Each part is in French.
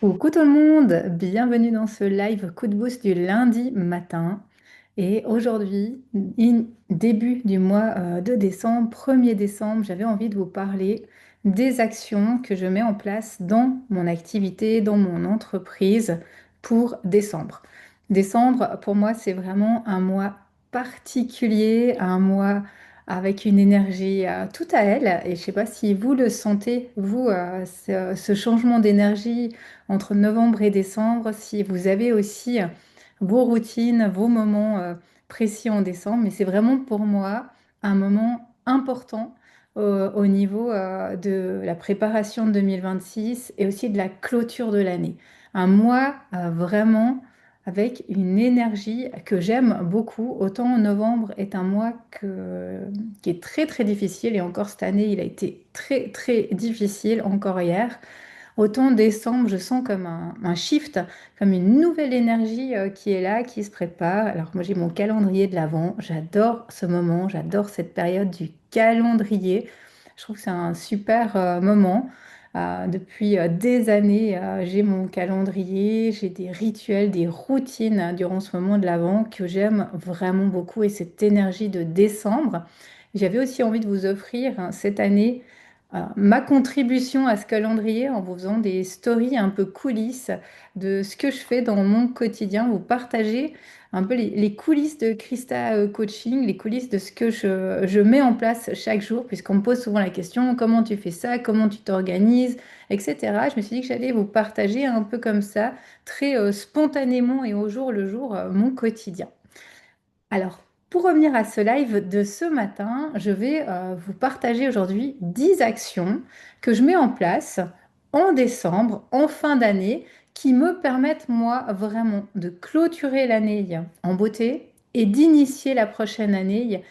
Coucou tout le monde, bienvenue dans ce live coup de boost du lundi matin. Et aujourd'hui, début du mois de décembre, 1er décembre, j'avais envie de vous parler des actions que je mets en place dans mon activité, dans mon entreprise pour décembre. Décembre, pour moi, c'est vraiment un mois particulier, un mois avec une énergie tout à elle. Et je ne sais pas si vous le sentez, vous, ce changement d'énergie entre novembre et décembre, si vous avez aussi vos routines, vos moments précis en décembre, mais c'est vraiment pour moi un moment important au niveau de la préparation de 2026 et aussi de la clôture de l'année. Un mois vraiment avec une énergie que j'aime beaucoup. Autant novembre est un mois qui est très très difficile et encore cette année il a été très très difficile encore hier. Autant décembre, je sens comme un shift, comme une nouvelle énergie qui est là, qui se prépare. Alors moi j'ai mon calendrier de l'Avent, j'adore ce moment, j'adore cette période du calendrier. Je trouve que c'est un super moment. Depuis des années, j'ai mon calendrier, j'ai des rituels, des routines durant ce moment de l'Avent que j'aime vraiment beaucoup et cette énergie de décembre. J'avais aussi envie de vous offrir cette année ma contribution à ce calendrier en vous faisant des stories un peu coulisses de ce que je fais dans mon quotidien, vous partager un peu les coulisses de Christa Coaching, les coulisses de ce que je mets en place chaque jour, puisqu'on me pose souvent la question, comment tu fais ça, comment tu t'organises, etc. Je me suis dit que j'allais vous partager un peu comme ça, très spontanément et au jour le jour, mon quotidien. Alors, pour revenir à ce live de ce matin, je vais vous partager aujourd'hui 10 actions que je mets en place en décembre, en fin d'année, qui me permettent, moi, vraiment de clôturer l'année en beauté et d'initier la prochaine année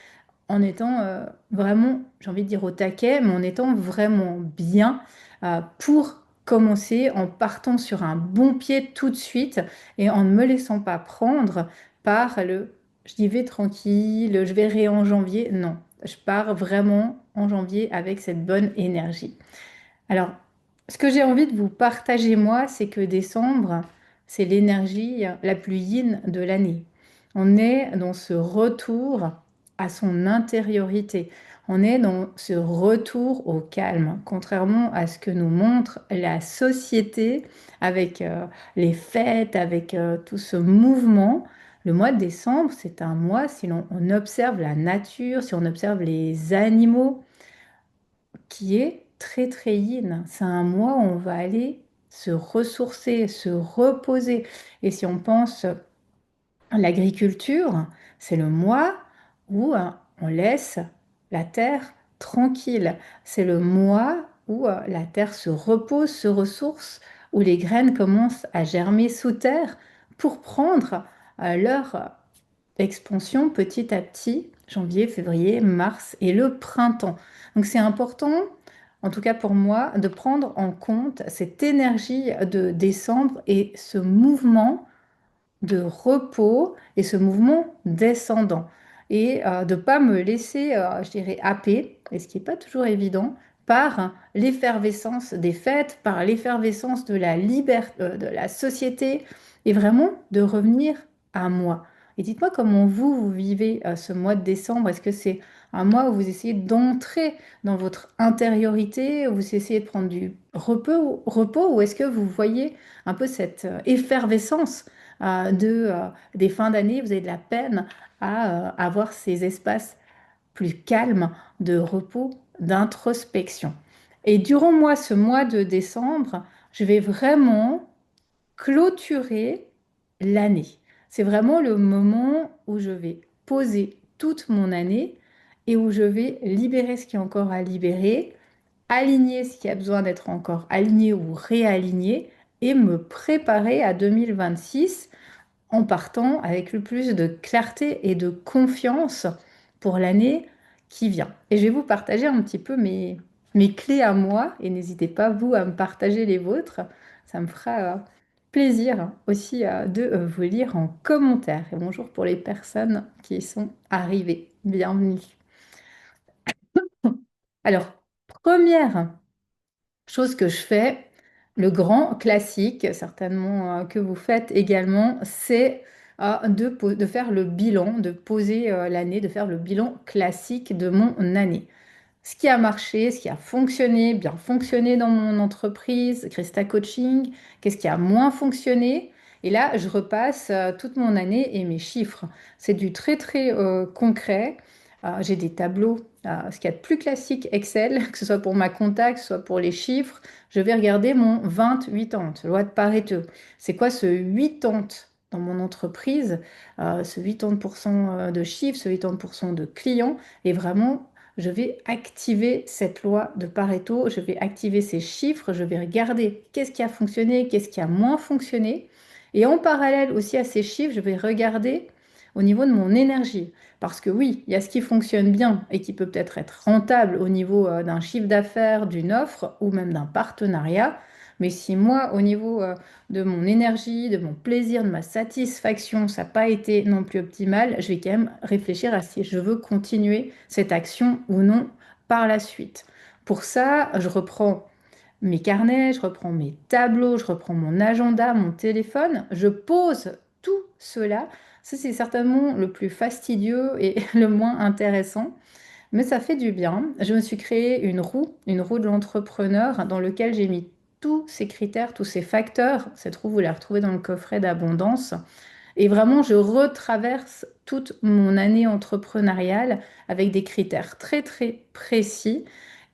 en étant vraiment, j'ai envie de dire au taquet, mais en étant vraiment bien pour commencer, en partant sur un bon pied tout de suite et en ne me laissant pas prendre par le j'y vais tranquille, je verrai en janvier. Non, je pars vraiment en janvier avec cette bonne énergie. Alors, ce que j'ai envie de vous partager, moi, c'est que décembre, c'est l'énergie la plus yin de l'année. On est dans ce retour à son intériorité. On est dans ce retour au calme, contrairement à ce que nous montre la société avec les fêtes, avec tout ce mouvement. Le mois de décembre, c'est un mois, si on observe la nature, si on observe les animaux, qui est très très yin. C'est un mois où on va aller se ressourcer, se reposer. Et si on pense à l'agriculture, c'est le mois où on laisse la terre tranquille. C'est le mois où la terre se repose, se ressource, où les graines commencent à germer sous terre pour prendre leur expansion petit à petit, janvier, février, mars et le printemps. Donc c'est important, en tout cas pour moi, de prendre en compte cette énergie de décembre et ce mouvement de repos et ce mouvement descendant. Et de ne pas me laisser, je dirais, happer, et ce qui n'est pas toujours évident, par l'effervescence des fêtes, par l'effervescence de la liberté, de la société, et vraiment de revenir à moi. Et dites-moi comment vous vivez ce mois de décembre. Est-ce que c'est un mois où vous essayez d'entrer dans votre intériorité, où vous essayez de prendre du repos, ou est-ce que vous voyez un peu cette effervescence des fins d'année, vous avez de la peine à avoir ces espaces plus calmes de repos, d'introspection. Et durant moi, ce mois de décembre, je vais vraiment clôturer l'année. C'est vraiment le moment où je vais poser toute mon année et où je vais libérer ce qui est encore à libérer, aligner ce qui a besoin d'être encore aligné ou réaligné et me préparer à 2026 en partant avec le plus de clarté et de confiance pour l'année qui vient. Et je vais vous partager un petit peu mes clés à moi et n'hésitez pas, vous, à me partager les vôtres. Ça me fera plaisir aussi de vous lire en commentaire. Et bonjour pour les personnes qui sont arrivées. Bienvenue. Alors, première chose que je fais, Le grand classique, certainement que vous faites également, c'est de faire le bilan, de poser l'année, de faire le bilan classique de mon année. Ce qui a marché, ce qui a fonctionné, bien fonctionné dans mon entreprise, Christa Coaching, qu'est-ce qui a moins fonctionné. Et là, je repasse toute mon année et mes chiffres. C'est du très, très concret. J'ai des tableaux, ce qu'il y a de plus classique Excel, que ce soit pour ma compta, que ce soit pour les chiffres. Je vais regarder mon 20-80, loi de Pareto. C'est quoi ce 80 dans mon entreprise? Ce 80% de chiffres, ce 80% de clients. Et vraiment, je vais activer cette loi de Pareto, je vais activer ces chiffres, je vais regarder qu'est-ce qui a fonctionné, qu'est-ce qui a moins fonctionné. Et en parallèle aussi à ces chiffres, je vais regarder au niveau de mon énergie. Parce que oui, il y a ce qui fonctionne bien et qui peut peut-être être rentable au niveau d'un chiffre d'affaires, d'une offre ou même d'un partenariat. Mais si moi, au niveau de mon énergie, de mon plaisir, de ma satisfaction, ça n'a pas été non plus optimal, je vais quand même réfléchir à si je veux continuer cette action ou non par la suite. Pour ça, je reprends mes carnets, je reprends mes tableaux, je reprends mon agenda, mon téléphone, je pose tout cela. Ça, c'est certainement le plus fastidieux et le moins intéressant, mais ça fait du bien. Je me suis créé une roue de l'entrepreneur dans laquelle j'ai mis tous ces critères, tous ces facteurs. Cette roue, vous la retrouvez dans le coffret d'abondance. Et vraiment, je retraverse toute mon année entrepreneuriale avec des critères très, très précis.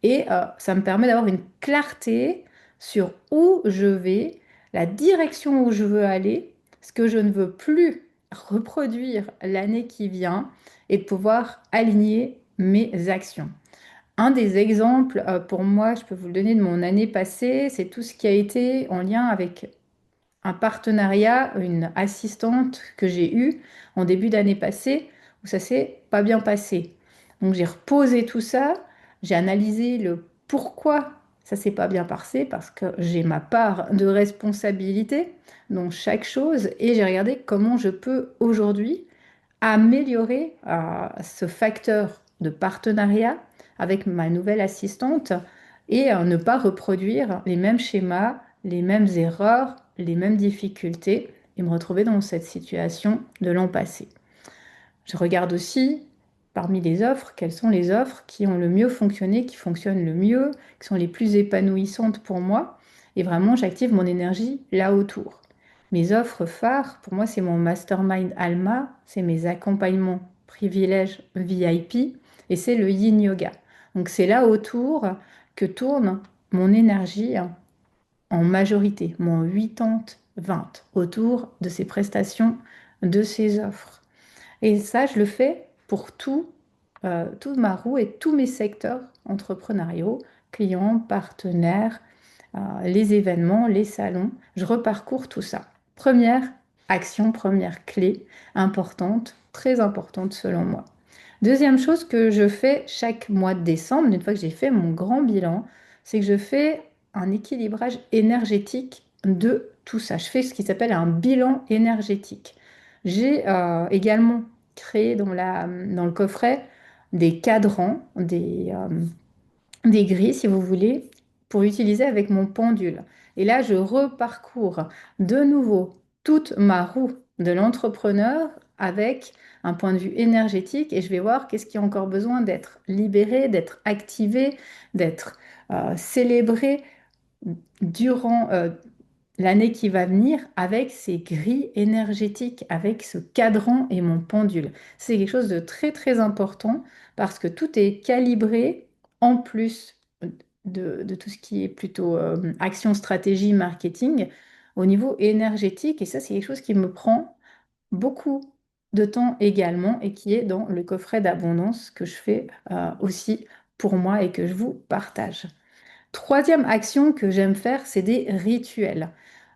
Et ça me permet d'avoir une clarté sur où je vais, la direction où je veux aller, ce que je ne veux plus reproduire l'année qui vient et de pouvoir aligner mes actions. Un des exemples pour moi, je peux vous le donner de mon année passée, c'est tout ce qui a été en lien avec un partenariat, une assistante que j'ai eue en début d'année passée où ça s'est pas bien passé. Donc j'ai reposé tout ça, j'ai analysé le pourquoi ça s'est pas bien passé parce que j'ai ma part de responsabilité dans chaque chose et j'ai regardé comment je peux aujourd'hui améliorer ce facteur de partenariat avec ma nouvelle assistante et ne pas reproduire les mêmes schémas, les mêmes erreurs, les mêmes difficultés et me retrouver dans cette situation de l'an passé. Je regarde aussi parmi les offres, quelles sont les offres qui ont le mieux fonctionné, qui fonctionnent le mieux, qui sont les plus épanouissantes pour moi. Et vraiment, j'active mon énergie là autour. Mes offres phares, pour moi, c'est mon mastermind Alma, c'est mes accompagnements privilèges VIP et c'est le yin yoga. Donc c'est là autour que tourne mon énergie en majorité, mon 80-20, autour de ces prestations, de ces offres. Et ça, je le fais pour toute ma roue et tous mes secteurs entrepreneuriaux, clients, partenaires, les événements, les salons. Je reparcours tout ça. Première action, première clé importante, très importante selon moi. Deuxième chose que je fais chaque mois de décembre, une fois que j'ai fait mon grand bilan, c'est que je fais un équilibrage énergétique de tout ça. Je fais ce qui s'appelle un bilan énergétique. J'ai également créé dans le coffret des cadrans, des grilles, si vous voulez, pour utiliser avec mon pendule. Et là, je reparcours de nouveau toute ma roue de l'entrepreneur avec un point de vue énergétique et je vais voir qu'est-ce qui a encore besoin d'être libéré, d'être activé, d'être célébré durant l'année qui va venir avec ces grilles énergétiques, avec ce cadran et mon pendule. C'est quelque chose de très très important parce que tout est calibré en plus de tout ce qui est plutôt action, stratégie, marketing au niveau énergétique. Et ça, c'est quelque chose qui me prend beaucoup de temps également et qui est dans le coffret d'abondance que je fais aussi pour moi et que je vous partage. Troisième action que j'aime faire, c'est des rituels.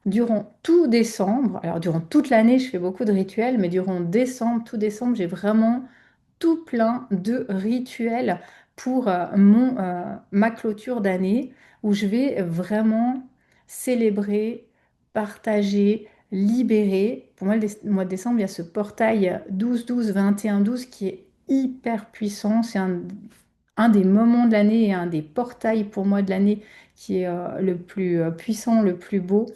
Durant tout décembre, alors durant toute l'année, je fais beaucoup de rituels, mais durant décembre, tout décembre, j'ai vraiment tout plein de rituels pour ma clôture d'année où je vais vraiment célébrer, partager, libérer. Pour moi, le mois de décembre, il y a ce portail 12-12, 21-12 qui est hyper puissant. C'est un des moments de l'année et un des portails pour moi de l'année qui est le plus puissant, le plus beau,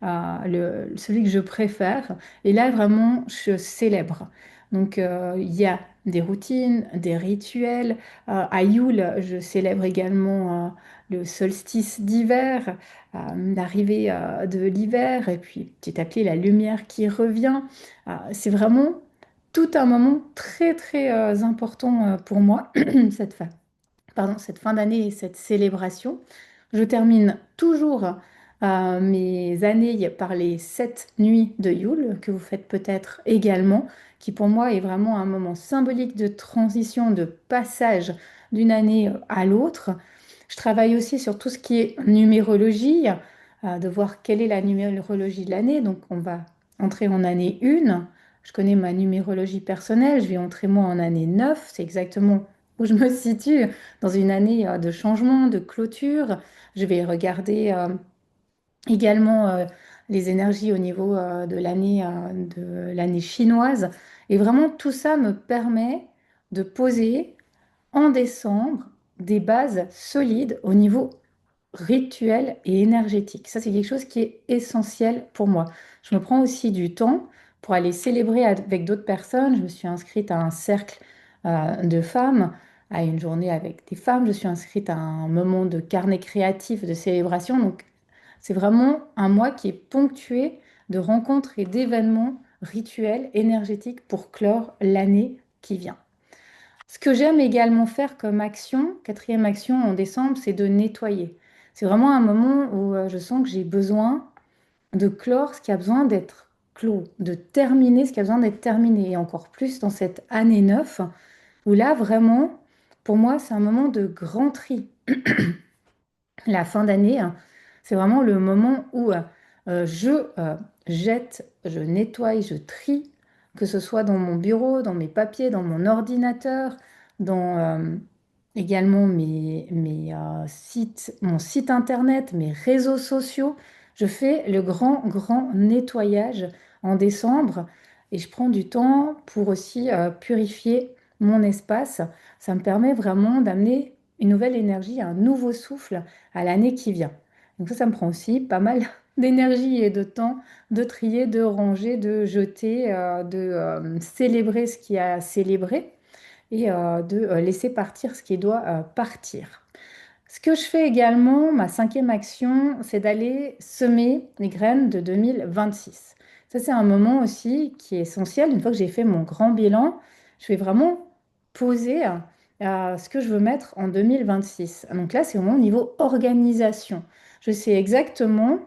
celui que je préfère. Et là, vraiment, je célèbre. Donc, il y a des routines, des rituels. À Yule, je célèbre également le solstice d'hiver, l'arrivée de l'hiver, et puis petit à petit la lumière qui revient. C'est vraiment tout un moment très très important pour moi, cette fin d'année et cette célébration. Je termine toujours mes années par les 7 nuits de Yule, que vous faites peut-être également, qui pour moi est vraiment un moment symbolique de transition, de passage d'une année à l'autre. Je travaille aussi sur tout ce qui est numérologie, de voir quelle est la numérologie de l'année. Donc on va entrer en année 1. Je connais ma numérologie personnelle, je vais entrer moi en année 9. C'est exactement où je me situe dans une année de changement, de clôture. Je vais regarder également les énergies au niveau de l'année chinoise. Et vraiment, tout ça me permet de poser en décembre des bases solides au niveau rituel et énergétique. Ça, c'est quelque chose qui est essentiel pour moi. Je me prends aussi du temps pour aller célébrer avec d'autres personnes. Je me suis inscrite à un cercle de femmes, à une journée avec des femmes. Je suis inscrite à un moment de carnet créatif, de célébration. Donc, c'est vraiment un mois qui est ponctué de rencontres et d'événements rituels, énergétiques pour clore l'année qui vient. Ce que j'aime également faire comme action, quatrième action en décembre, c'est de nettoyer. C'est vraiment un moment où je sens que j'ai besoin de clore ce qui a besoin d'être clos, de terminer ce qui a besoin d'être terminé. Et encore plus dans cette année 9, où là, vraiment, pour moi, c'est un moment de grand tri. La fin d'année, hein, c'est vraiment le moment où je jette, je nettoie, je trie, que ce soit dans mon bureau, dans mes papiers, dans mon ordinateur, dans également mon site internet, mes réseaux sociaux. Je fais le grand, grand nettoyage en décembre et je prends du temps pour aussi purifier mon espace. Ça me permet vraiment d'amener une nouvelle énergie, un nouveau souffle à l'année qui vient. Donc ça me prend aussi pas mal d'énergie et de temps de trier, de ranger, de jeter, de célébrer ce qui a célébré et de laisser partir ce qui doit partir. Ce que je fais également, ma cinquième action, c'est d'aller semer les graines de 2026. Ça, c'est un moment aussi qui est essentiel. Une fois que j'ai fait mon grand bilan, je vais vraiment poser ce que je veux mettre en 2026. Donc là, c'est vraiment au niveau organisation. Je sais exactement,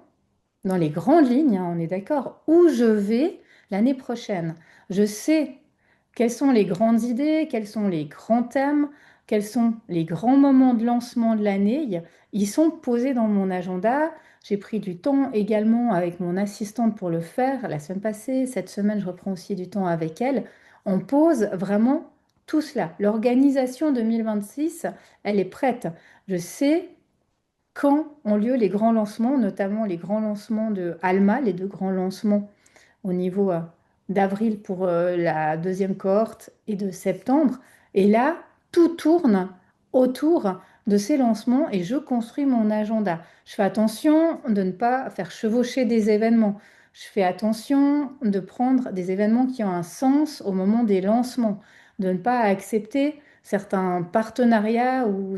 dans les grandes lignes, hein, on est d'accord, où je vais l'année prochaine. Je sais quelles sont les grandes idées, quels sont les grands thèmes, quels sont les grands moments de lancement de l'année. Ils sont posés dans mon agenda. J'ai pris du temps également avec mon assistante pour le faire la semaine passée. Cette semaine, je reprends aussi du temps avec elle. On pose vraiment tout cela. L'organisation 2026, elle est prête. Je sais quand ont lieu les grands lancements, notamment les grands lancements de Alma, les deux grands lancements au niveau d'avril pour la deuxième cohorte et de septembre. Et là, tout tourne autour de ces lancements et je construis mon agenda. Je fais attention de ne pas faire chevaucher des événements. Je fais attention de prendre des événements qui ont un sens au moment des lancements, de ne pas accepter certains partenariats ou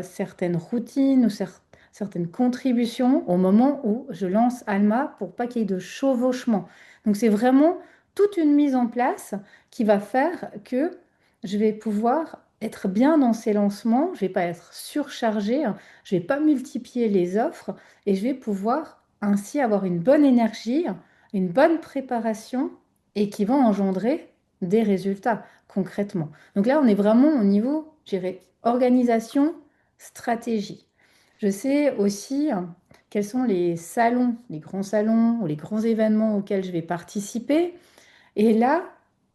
certaines routines ou certaines contributions au moment où je lance Alma pour pas qu'il y ait de chevauchement. Donc c'est vraiment toute une mise en place qui va faire que je vais pouvoir être bien dans ces lancements, je vais pas être surchargée, hein, je vais pas multiplier les offres et je vais pouvoir ainsi avoir une bonne énergie, une bonne préparation et qui va engendrer des résultats concrètement. Donc là, on est vraiment au niveau, je dirais, organisation, stratégie. Je sais aussi quels sont les salons, les grands salons ou les grands événements auxquels je vais participer. Et là,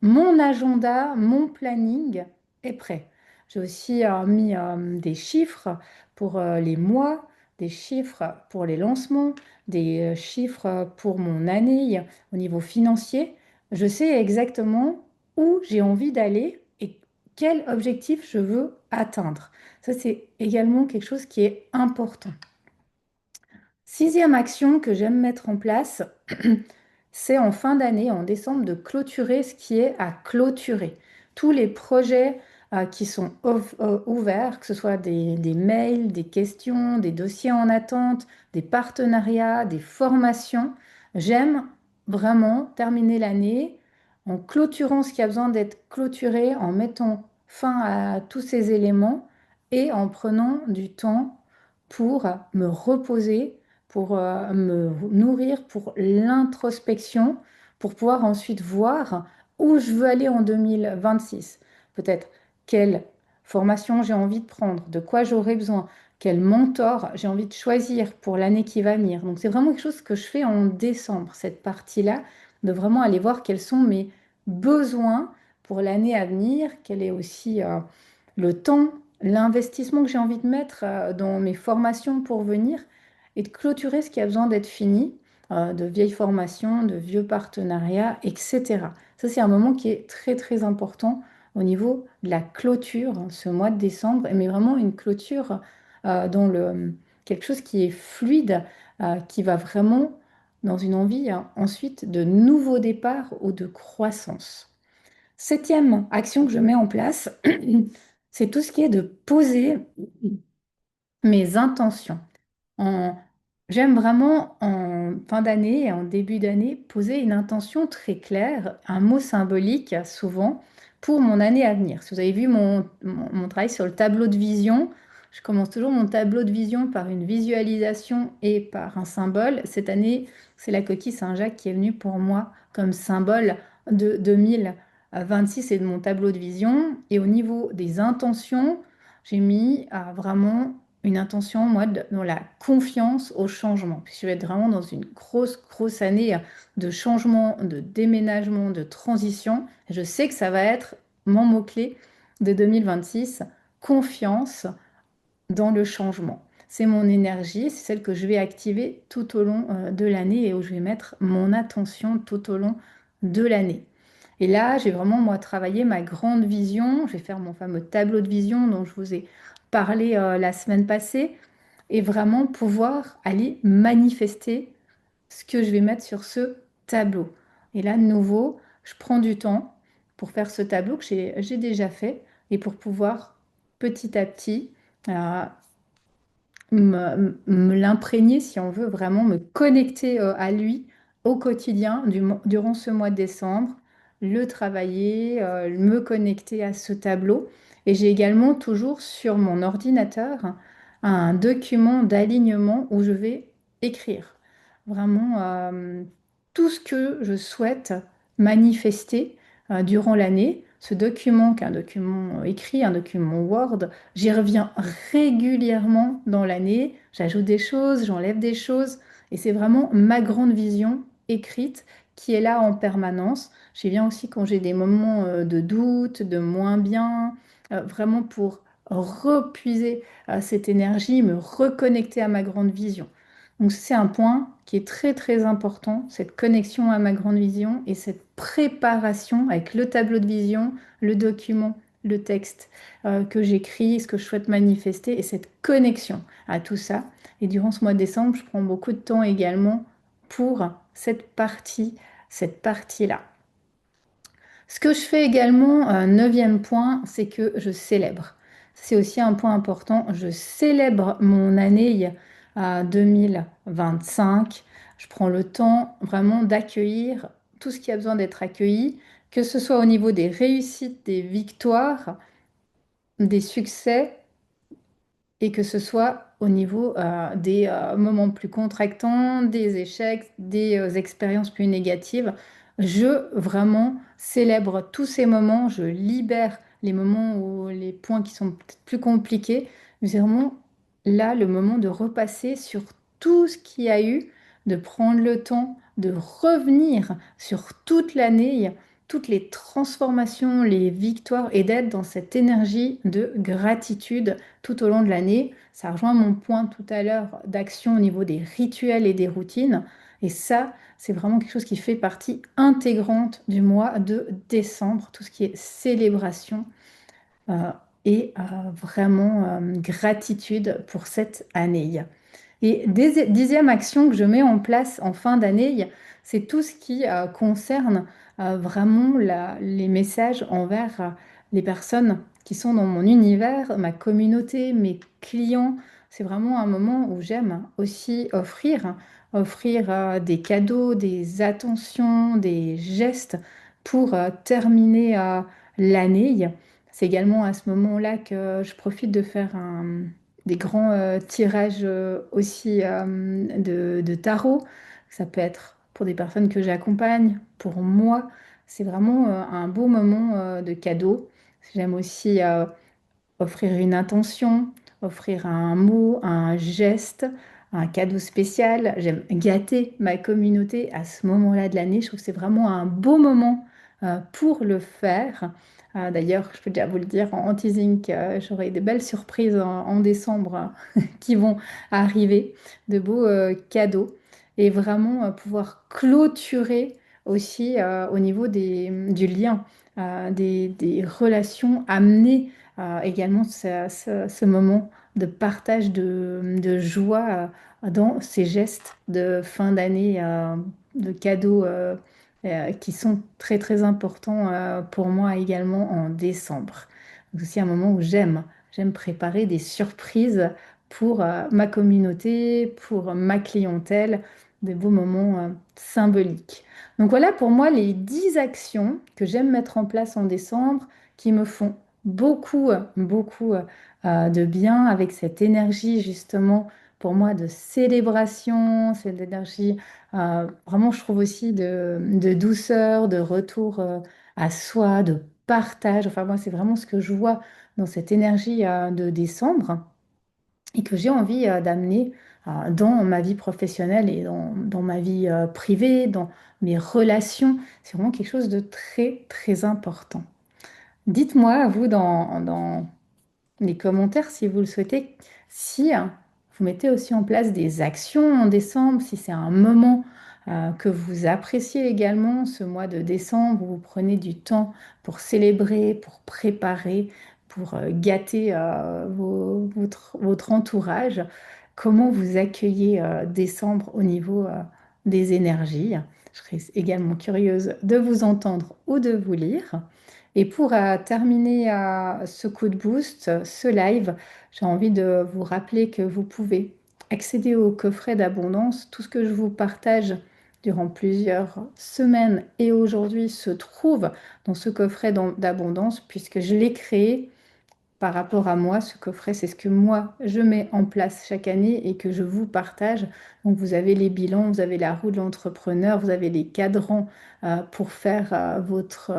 mon agenda, mon planning est prêt. J'ai aussi mis des chiffres pour les mois, des chiffres pour les lancements, des chiffres pour mon année au niveau financier. Je sais exactement où j'ai envie d'aller et quel objectif je veux atteindre. Ça, c'est également quelque chose qui est important. Sixième action que j'aime mettre en place, c'est en fin d'année, en décembre, de clôturer ce qui est à clôturer. Tous les projets qui sont ouverts, que ce soit des mails, des questions, des dossiers en attente, des partenariats, des formations, j'aime vraiment terminer l'année en clôturant ce qui a besoin d'être clôturé, en mettant fin à tous ces éléments et en prenant du temps pour me reposer, pour me nourrir, pour l'introspection, pour pouvoir ensuite voir où je veux aller en 2026. Peut-être quelle formation j'ai envie de prendre, de quoi j'aurai besoin, quel mentor j'ai envie de choisir pour l'année qui va venir. Donc c'est vraiment quelque chose que je fais en décembre, cette partie-là, de vraiment aller voir quels sont mes besoins pour l'année à venir, quel est aussi le temps, l'investissement que j'ai envie de mettre dans mes formations pour venir et de clôturer ce qui a besoin d'être fini, de vieilles formations, de vieux partenariats, etc. Ça, c'est un moment qui est très, très important au niveau de la clôture, hein, ce mois de décembre, mais vraiment une clôture dans quelque chose qui est fluide, qui va vraiment dans une envie ensuite de nouveau départ ou de croissance. Septième action que je mets en place, c'est tout ce qui est de poser mes intentions. En- J'aime vraiment en fin d'année et en début d'année poser une intention très claire, un mot symbolique souvent pour mon année à venir. Si vous avez vu mon travail sur le tableau de vision, je commence toujours mon tableau de vision par une visualisation et par un symbole. Cette année, c'est la coquille Saint-Jacques qui est venue pour moi comme symbole de 2026 et de mon tableau de vision. Et au niveau des intentions, j'ai mis vraiment une intention, moi, dans la confiance au changement. Puis je vais être vraiment dans une grosse, grosse année de changement, de déménagement, de transition. Je sais que ça va être mon mot-clé de 2026, confiance dans le changement. C'est mon énergie, c'est celle que je vais activer tout au long de l'année et où je vais mettre mon attention tout au long de l'année. Et là, j'ai vraiment, moi, travaillé ma grande vision. Je vais faire mon fameux tableau de vision dont je vous ai parlé la semaine passée et vraiment pouvoir aller manifester ce que je vais mettre sur ce tableau. Et là, de nouveau, je prends du temps pour faire ce tableau que j'ai déjà fait et pour pouvoir petit à petit euh, me l'imprégner, si on veut vraiment me connecter à lui au quotidien durant ce mois de décembre, le travailler, me connecter à ce tableau. Et j'ai également toujours sur mon ordinateur un document d'alignement où je vais écrire vraiment tout ce que je souhaite manifester durant l'année. Ce document, qui est un document écrit, un document Word, j'y reviens régulièrement dans l'année, j'ajoute des choses, j'enlève des choses, et c'est vraiment ma grande vision écrite qui est là en permanence. J'y viens aussi quand j'ai des moments de doute, de moins bien, vraiment pour repuiser cette énergie, me reconnecter à ma grande vision. Donc c'est un point qui est très très important, cette connexion à ma grande vision et cette préparation avec le tableau de vision, le document, le texte que j'écris, ce que je souhaite manifester et cette connexion à tout ça. Et durant ce mois de décembre, je prends beaucoup de temps également pour cette partie-là. Ce que je fais également, neuvième point, c'est que je célèbre. C'est aussi un point important. Je célèbre mon année 2025. Je prends le temps vraiment d'accueillir tout ce qui a besoin d'être accueilli, que ce soit au niveau des réussites, des victoires, des succès et que ce soit au niveau des moments plus contractants, des échecs, des expériences plus négatives. Je vraiment célèbre tous ces moments, je libère les moments où les points qui sont peut-être plus compliqués. Mais c'est vraiment là le moment de repasser sur tout ce qu'il y a eu, de prendre le temps de revenir sur toute l'année, toutes les transformations, les victoires et d'être dans cette énergie de gratitude tout au long de l'année. Ça rejoint mon point tout à l'heure d'action au niveau des rituels et des routines. Et ça, c'est vraiment quelque chose qui fait partie intégrante du mois de décembre, tout ce qui est célébration. euh, et vraiment gratitude pour cette année. Et dixième action que je mets en place en fin d'année, c'est tout ce qui concerne vraiment les messages envers les personnes qui sont dans mon univers, ma communauté, mes clients. C'est vraiment un moment où j'aime aussi offrir des cadeaux, des attentions, des gestes pour terminer l'année. C'est également à ce moment-là que je profite de faire des grands tirages aussi de tarot. Ça peut être pour des personnes que j'accompagne, pour moi. C'est vraiment un beau moment de cadeau. J'aime aussi offrir une intention, offrir un mot, un geste, un cadeau spécial. J'aime gâter ma communauté à ce moment-là de l'année. Je trouve que c'est vraiment un beau moment pour le faire. D'ailleurs, je peux déjà vous le dire en teasing que j'aurai des belles surprises en décembre qui vont arriver, de beaux cadeaux et vraiment pouvoir clôturer aussi au niveau du lien, des relations, amener également ce moment de partage de joie dans ces gestes de fin d'année, de cadeaux qui sont très très importants pour moi également en décembre. C'est aussi un moment où j'aime préparer des surprises pour ma communauté, pour ma clientèle, des beaux moments symboliques. Donc voilà pour moi les 10 actions que j'aime mettre en place en décembre qui me font beaucoup de bien avec cette énergie justement pour moi de célébration, cette énergie vraiment je trouve aussi de douceur, de retour à soi, de partage. Enfin moi c'est vraiment ce que je vois dans cette énergie de décembre et que j'ai envie d'amener dans ma vie professionnelle et dans ma vie privée, dans mes relations. C'est vraiment quelque chose de très très important. Dites-moi, vous, dans les commentaires, si vous le souhaitez, si vous mettez aussi en place des actions en décembre, si c'est un moment que vous appréciez également, ce mois de décembre, où vous prenez du temps pour célébrer, pour préparer, pour gâter votre entourage, comment vous accueillez décembre au niveau des énergies. Je serais également curieuse de vous entendre ou de vous lire. Et pour terminer ce coup de boost, ce live, j'ai envie de vous rappeler que vous pouvez accéder au coffret d'abondance. Tout ce que je vous partage durant plusieurs semaines et aujourd'hui se trouve dans ce coffret d'abondance puisque je l'ai créé par rapport à moi. Ce coffret, c'est ce que moi, je mets en place chaque année et que je vous partage. Donc, vous avez les bilans, vous avez la roue de l'entrepreneur, vous avez les cadrans pour faire votre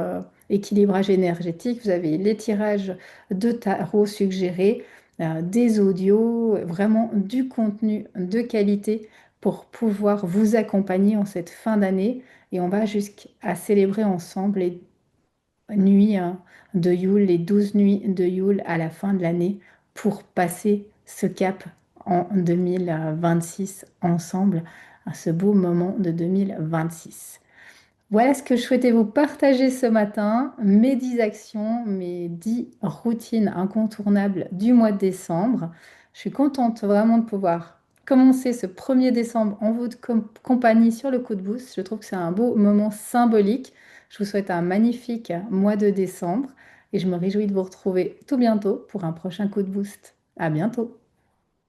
équilibrage énergétique, vous avez les tirages de tarot suggérés, des audios, vraiment du contenu de qualité pour pouvoir vous accompagner en cette fin d'année. Et on va jusqu'à célébrer ensemble les nuits de Yule, les 12 nuits de Yule à la fin de l'année pour passer ce cap en 2026 ensemble, à ce beau moment de 2026. Voilà ce que je souhaitais vous partager ce matin, mes 10 actions, mes 10 routines incontournables du mois de décembre. Je suis contente vraiment de pouvoir commencer ce 1er décembre en votre compagnie sur le coup de boost. Je trouve que c'est un beau moment symbolique. Je vous souhaite un magnifique mois de décembre et je me réjouis de vous retrouver tout bientôt pour un prochain coup de boost. À bientôt.